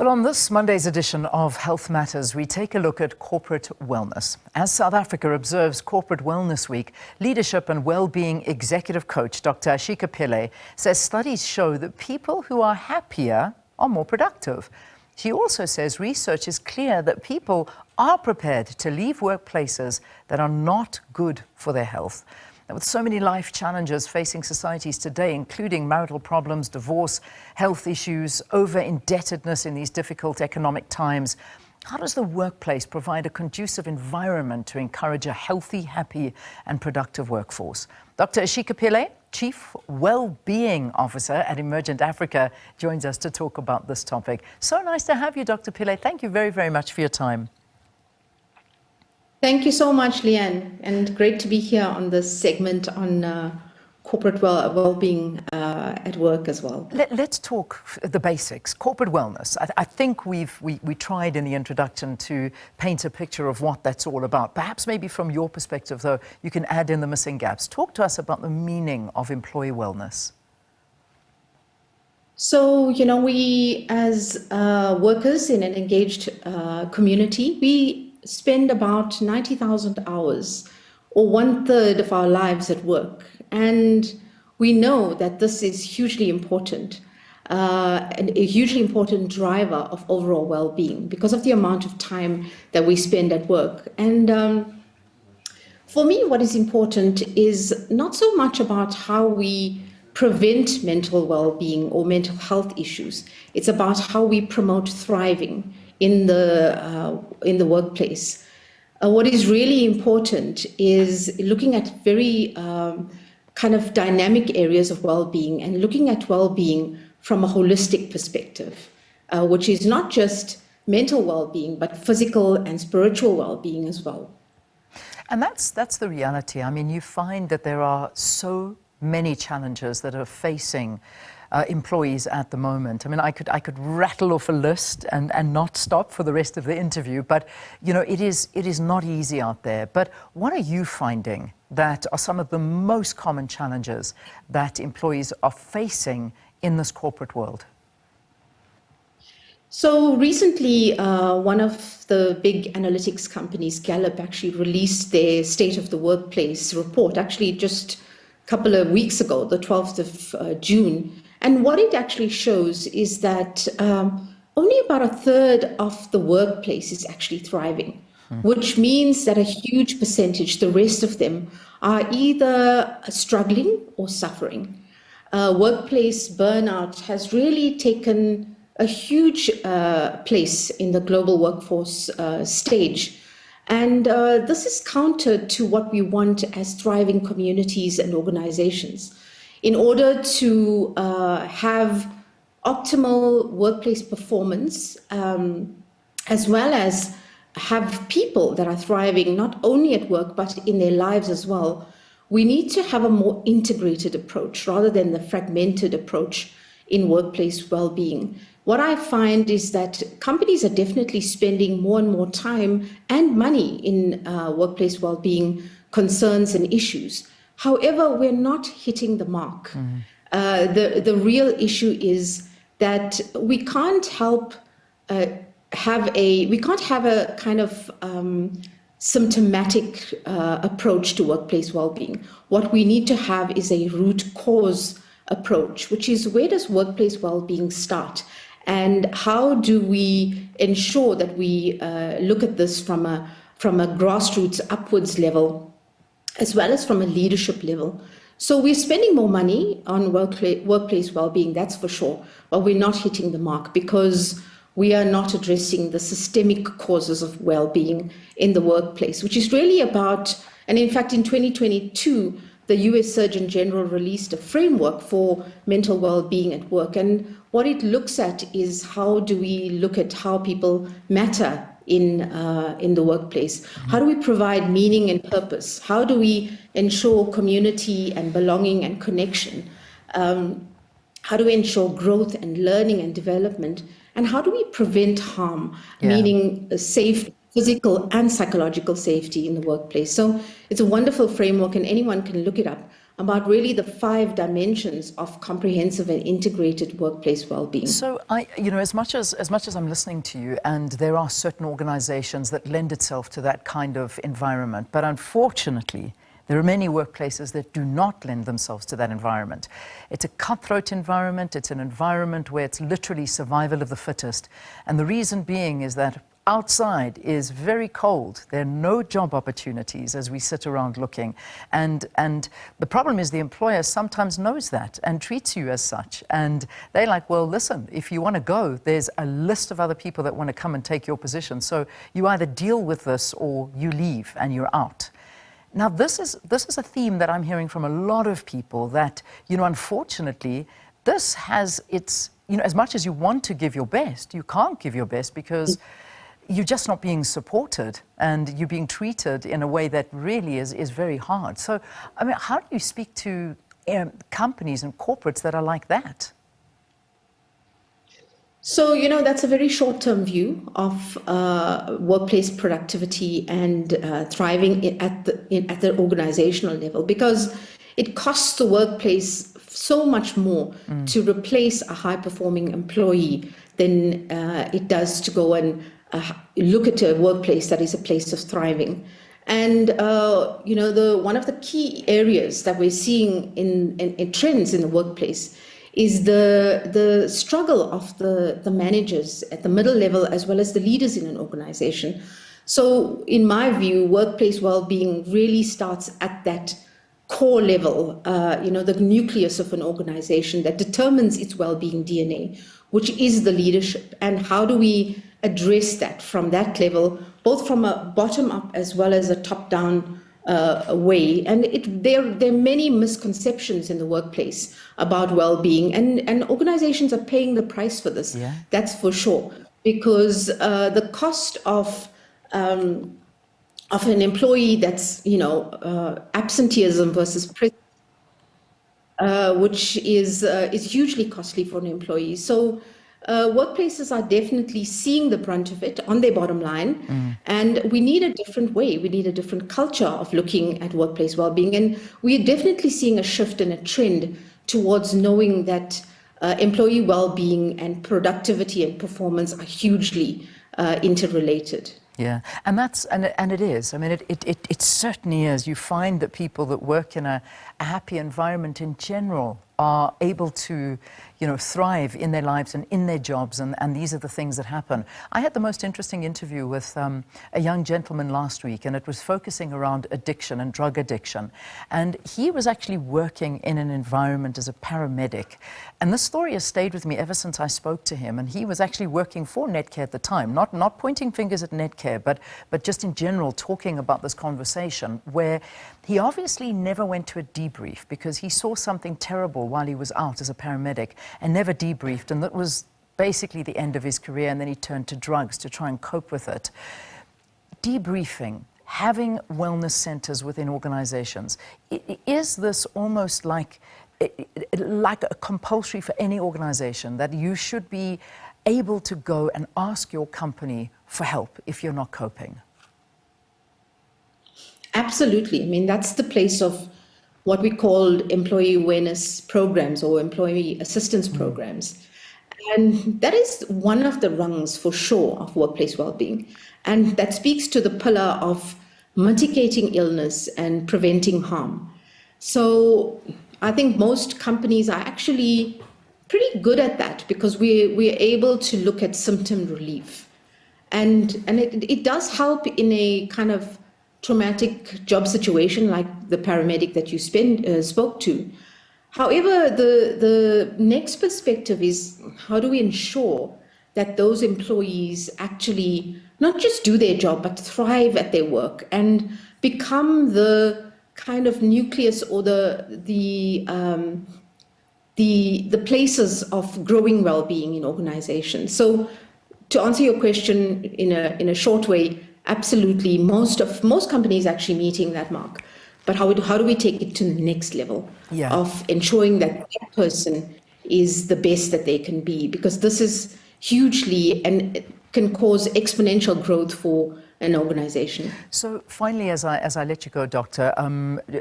Well, on this Monday's edition of Health Matters, we take a look at corporate wellness. As South Africa observes Corporate Wellness Week, leadership and Wellbeing Executive Coach Dr. Ashika Pillay says studies show that people who are happier are more productive. She also says research is clear that people are prepared to leave workplaces that are not good for their health. Now, with so many life challenges facing societies today, including marital problems, divorce, health issues, over-indebtedness in these difficult economic times, how does the workplace provide a conducive environment to encourage a healthy, happy and productive workforce? Dr. Ashika Pillay, Chief Wellbeing Officer at Emergent Africa, joins us to talk about this topic. So nice to have you, Dr. Pillay. Thank you very, very much for your time. Thank you so much, Leanne, and great to be here on this segment on corporate well-being at work as well. Let's talk the basics. Corporate wellness. I think we tried in the introduction to paint a picture of what that's all about. Perhaps maybe from your perspective, though, you can add in the missing gaps. Talk to us about the meaning of employee wellness. So, we as workers in an engaged community, we spend about 90,000 hours or 1/3 of our lives at work. And we know that this is hugely important and a hugely important driver of overall well-being because of the amount of time that we spend at work. And for me, what is important is not so much about how we prevent mental well-being or mental health issues. It's about how we promote thriving in the workplace. What is really important is looking at very kind of dynamic areas of well-being and looking at well-being from a holistic perspective, which is not just mental well-being, but physical and spiritual well-being as well. And that's the reality. I mean, you find that there are so many challenges that are facing employees at the moment. I mean, I could rattle off a list and not stop for the rest of the interview, but it is not easy out there. But what are you finding that are some of the most common challenges that employees are facing in this corporate world? So recently, one of the big analytics companies, Gallup, actually released their State of the Workplace report, actually just a couple of weeks ago, the 12th of June. And what it actually shows is that only about 1/3 of the workplace is actually thriving, which means that a huge percentage, the rest of them, are either struggling or suffering. Workplace burnout has really taken a huge place in the global workforce stage. And this is counter to what we want as thriving communities and organizations. In order to have optimal workplace performance, as well as have people that are thriving not only at work, but in their lives as well, we need to have a more integrated approach rather than the fragmented approach in workplace well-being. What I find is that companies are definitely spending more and more time and money in workplace well-being concerns and issues. However, we're not hitting the mark. The real issue is that we can't have a kind of symptomatic approach to workplace well-being. What we need to have is a root cause approach, which is where does workplace well-being start? And how do we ensure that we look at this from a grassroots upwards level, as well as from a leadership level? So we're spending more money on workplace well-being, that's for sure, but we're not hitting the mark because we are not addressing the systemic causes of well-being in the workplace, which is really about, and in fact in 2022, the US Surgeon General released a framework for mental well-being at work. And what it looks at is how do we look at how people matter in the workplace? How do we provide meaning and purpose? How do we ensure community and belonging and connection? How do we ensure growth and learning and development? And how do we prevent harm, meaning safe physical and psychological safety in the workplace? So it's a wonderful framework and anyone can look it up. about really the 5 dimensions of comprehensive and integrated workplace well-being. So as much as I'm listening to you, and there are certain organizations that lend itself to that kind of environment, but unfortunately, there are many workplaces that do not lend themselves to that environment. It's a cutthroat environment. It's an environment where it's literally survival of the fittest. And the reason being is that outside is very cold. There are no job opportunities as we sit around looking. And the problem is the employer sometimes knows that and treats you as such. And they're like, well, listen, if you want to go, there's a list of other people that want to come and take your position. So you either deal with this or you leave and you're out. Now, this is a theme that I'm hearing from a lot of people that, unfortunately, this has its, as much as you want to give your best, you can't give your best because you're just not being supported and you're being treated in a way that really is very hard. So, I mean, how do you speak to companies and corporates that are like that? So, that's a very short-term view of workplace productivity and thriving at the organizational level, because it costs the workplace so much more to replace a high-performing employee than it does to go and look at a workplace that is a place of thriving. And, one of the key areas that we're seeing in trends in the workplace is the struggle of the managers at the middle level as well as the leaders in an organization. So in my view, workplace well-being really starts at that core level, the nucleus of an organization that determines its well-being DNA, which is the leadership. And how do we address that from that level, both from a bottom-up as well as a top-down way? And there are many misconceptions in the workplace about well-being, and organizations are paying the price for this. Yeah. That's for sure, because the cost of an employee that's absenteeism versus presence, which is hugely costly for an employee. So workplaces are definitely seeing the brunt of it on their bottom line. And we need a different way. We need a different culture of looking at workplace well-being. And we're definitely seeing a shift and a trend towards knowing that employee well-being and productivity and performance are hugely interrelated. Yeah, and it is. I mean, it certainly is. You find that people that work in a happy environment in general are able to, thrive in their lives and in their jobs, and these are the things that happen. I had the most interesting interview with a young gentleman last week, and it was focusing around addiction and drug addiction. And he was actually working in an environment as a paramedic. And this story has stayed with me ever since I spoke to him. And he was actually working for Netcare at the time, not pointing fingers at Netcare, but just in general talking about this conversation where he obviously never went to a debrief because he saw something terrible while he was out as a paramedic and never debriefed, and that was basically the end of his career, and then he turned to drugs to try and cope with it. Debriefing, having wellness centers within organizations, is this almost like a compulsory for any organization that you should be able to go and ask your company for help if you're not coping? Absolutely. I mean, that's the place of what we call employee awareness programs or employee assistance programs. And that is one of the rungs for sure of workplace well-being. And that speaks to the pillar of mitigating illness and preventing harm. So I think most companies are actually pretty good at that because we're able to look at symptom relief. And it does help in a kind of traumatic job situation like the paramedic that you spoke to. However, the next perspective is how do we ensure that those employees actually not just do their job, but thrive at their work and become the kind of nucleus or the places of growing well-being in organizations. So to answer your question in a short way, absolutely, most companies actually meeting that mark. But how do we take it to the next level of ensuring that person is the best that they can be? Because this is hugely and it can cause exponential growth for an organization. So finally, as I let you go, Doctor,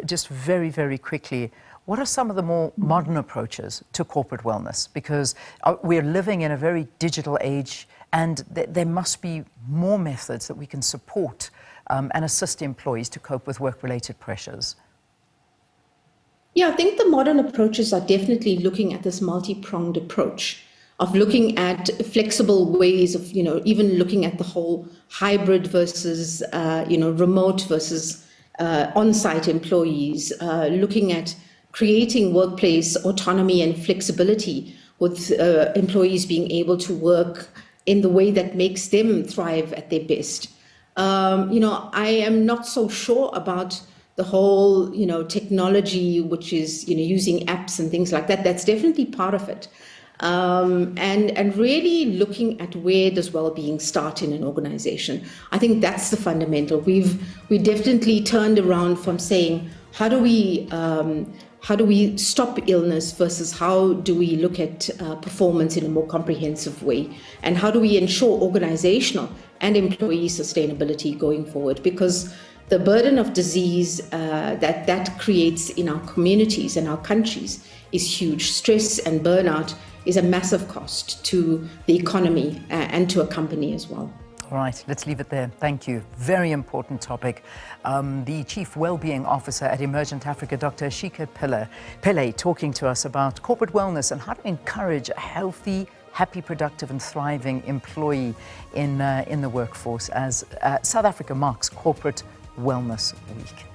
just very, very quickly, What are some of the more modern approaches to corporate wellness? Because we're living in a very digital age, and there must be more methods that we can support and assist employees to cope with work-related pressures. Yeah, I think the modern approaches are definitely looking at this multi-pronged approach of looking at flexible ways of, even looking at the whole hybrid versus, remote versus on-site employees, looking at creating workplace autonomy and flexibility with employees being able to work in the way that makes them thrive at their best. I am not so sure about the whole, technology, which is, using apps and things like that. That's definitely part of it. And really looking at where does well-being start in an organization. I think that's the fundamental. We definitely turned around from saying, how do we stop illness versus how do we look at performance in a more comprehensive way? And how do we ensure organizational and employee sustainability going forward? Because the burden of disease that creates in our communities and our countries is huge. Stress and burnout is a massive cost to the economy and to a company as well. All right, let's leave it there. Thank you. Very important topic. The Chief Wellbeing Officer at Emergent Africa, Dr. Ashika Pillay, talking to us about corporate wellness and how to encourage a healthy, happy, productive and thriving employee in the workforce as South Africa marks Corporate Wellness Week.